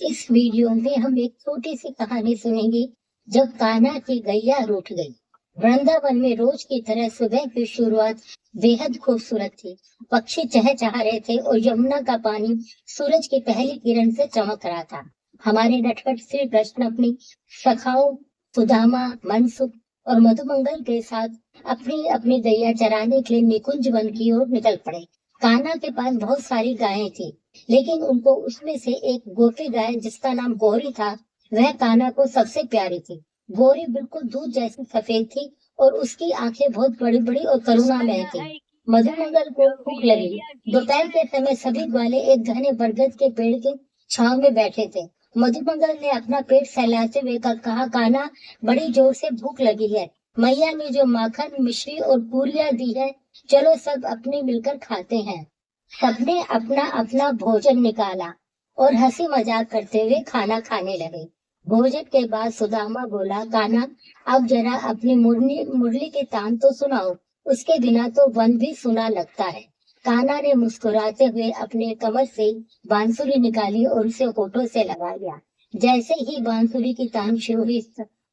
इस वीडियो में हम एक छोटी सी कहानी सुनेंगे। जब कान्हा की गैया रूठ गई। वृंदावन में रोज की तरह सुबह की शुरुआत बेहद खूबसूरत थी। पक्षी चहचहा रहे थे और यमुना का पानी सूरज की पहली किरण से चमक रहा था। हमारे नटखट श्री कृष्ण अपनी सखाओं सुदामा, मनसुख और मधुमंगल के साथ अपनी अपनी गैया चराने के लिए निकुंज वन की ओर निकल पड़े। कान्हा के पास बहुत सारी गायें थी, लेकिन उनको उसमें से एक गोपी गाय जिसका नाम गौरी था, वह कान्हा को सबसे प्यारी थी। गौरी बिल्कुल दूध जैसी सफेद थी और उसकी आंखें बहुत बड़ी बड़ी और करुणामय थी। मधुमंगल को भूख लगी। दोपहर के समय सभी ग्वाले एक घने बरगद के पेड़ के छांव में बैठे थे। मधुमंगल ने अपना पेट फैलाते हुए कहा, कान्हा, बड़ी जोर से भूख लगी है। मैया ने जो माखन, मिश्री और पूरियां दी है, चलो सब अपने मिलकर खाते हैं। सबने अपना अपना भोजन निकाला और हंसी मजाक करते हुए खाना खाने लगे। भोजन के बाद सुदामा बोला, कान्हा, अब जरा अपनी मुरली मुरली के तान तो सुनाओ, उसके बिना तो वन भी सुना लगता है। कान्हा ने मुस्कुराते हुए अपने कमर से बांसुरी निकाली और उसे होठों से लगा लिया। जैसे ही बांसुरी की तान शुरू हुई,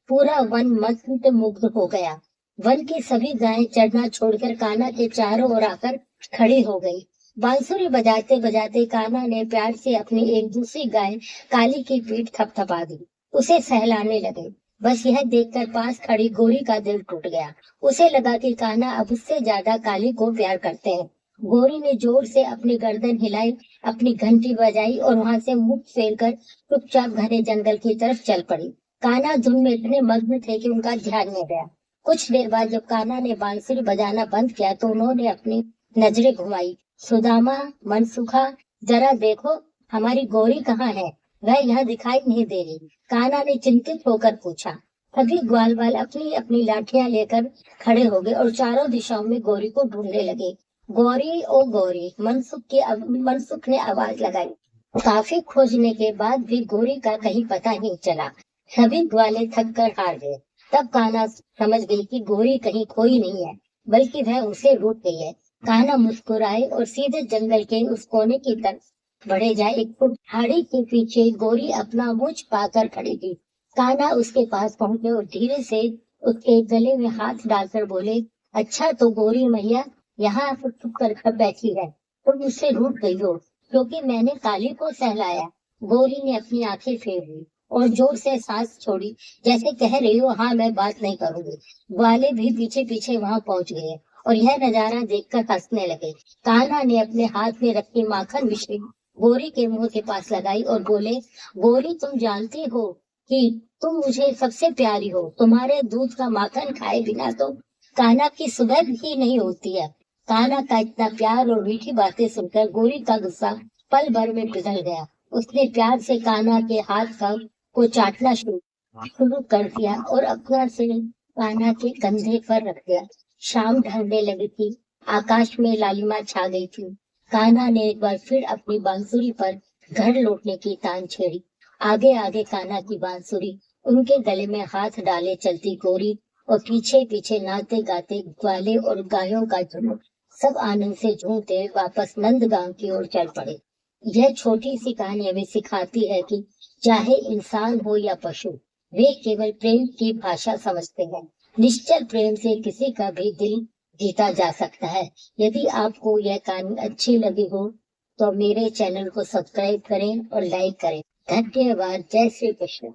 पूरा वन मंत्र मुग्ध हो गया। वन की सभी गायें चढ़ना छोड़कर कान्हा के चारों ओर आकर खड़ी हो गई। बांसुरी बजाते बजाते कान्हा ने प्यार से अपनी एक दूसरी गाय काली की पीठ थपथपा दी, उसे सहलाने लगे। बस यह देखकर पास खड़ी गोरी का दिल टूट गया। उसे लगा कि कान्हा अब उससे ज्यादा काली को प्यार करते हैं। गोरी ने जोर से अपनी गर्दन हिलाई, अपनी घंटी बजाई और वहां से मुख फेरकर चुपचाप घने जंगल की तरफ चल पड़ी। कान्हा धुन में इतने मग्न थे कि उनका ध्यान नहीं गया। कुछ देर बाद जब कान्हा ने बांसुरी बजाना बंद किया तो उन्होंने अपनी नजरें घुमाई। सुदामा, मनसुखा, जरा देखो, हमारी गौरी कहाँ है? वह यहाँ दिखाई नहीं दे रही। कान्हा ने चिंतित होकर पूछा। सभी ग्वाल वाल अपनी अपनी लाठियां लेकर खड़े हो गए और चारों दिशाओं में गौरी को ढूंढने लगे। गौरी, ओ गौरी, मनसुख ने आवाज लगाई। काफी खोजने के बाद भी गौरी का कहीं पता नहीं चला। सभी ग्वाले थक कर हार गए। तब कान्हा समझ गई कि गौरी कहीं खोई नहीं है, बल्कि वह उसे रूठ गई है। कान्हा मुस्कुराए और सीधे जंगल के उस कोने की तरफ बढ़े जाए। एक फुट झाड़ी के पीछे गौरी अपना मुंह पाकर खड़ी थी। कान्हा उसके पास पहुंचे और धीरे से उसके गले में हाथ डालकर बोले, अच्छा तो गौरी मैया यहाँ चुप कर बैठी है, तुम मुझसे रूठ गई हो क्योंकि मैंने काली को सहलाया। गौरी ने अपनी आंखें फेर ली और जोर से सांस छोड़ी, जैसे कह रही हो, हाँ मैं बात नहीं करूंगी। ग्वाले भी पीछे पीछे वहां पहुंच गए और यह नजारा देखकर हंसने लगे। कान्हा ने अपने हाथ में रखी माखन मिश्री गौरी के मुंह के पास लगाई और बोले, गौरी, तुम जानती हो कि तुम मुझे सबसे प्यारी हो। तुम्हारे दूध का माखन खाए बिना तो कान्हा की सुबह भी नहीं होती है। कान्हा का इतना प्यार और मीठी बातें सुनकर गौरी का गुस्सा पल भर में पिघल गया। उसने प्यार से कान्हा के हाथ को चाटना शुरू कर दिया और अपना सिर कान्हा के कंधे पर रख दिया। शाम ढलने लगी थी। आकाश में लालिमा छा गई थी। कान्हा ने एक बार फिर अपनी बांसुरी पर घर लौटने की तान छेड़ी। आगे आगे कान्हा की बांसुरी, उनके गले में हाथ डाले चलती गौरी और पीछे पीछे नाचते गाते ग्वाले और गायों का झुंड, सब आनंद से झूमते वापस नंदगांव की ओर चल पड़े। यह छोटी सी कहानी हमें सिखाती है कि चाहे इंसान हो या पशु, वे केवल प्रेम की भाषा समझते हैं। निश्चल प्रेम से किसी का भी दिल जीता जा सकता है। यदि आपको यह कहानी अच्छी लगी हो तो मेरे चैनल को सब्सक्राइब करें और लाइक करें। धन्यवाद। जय श्री कृष्ण।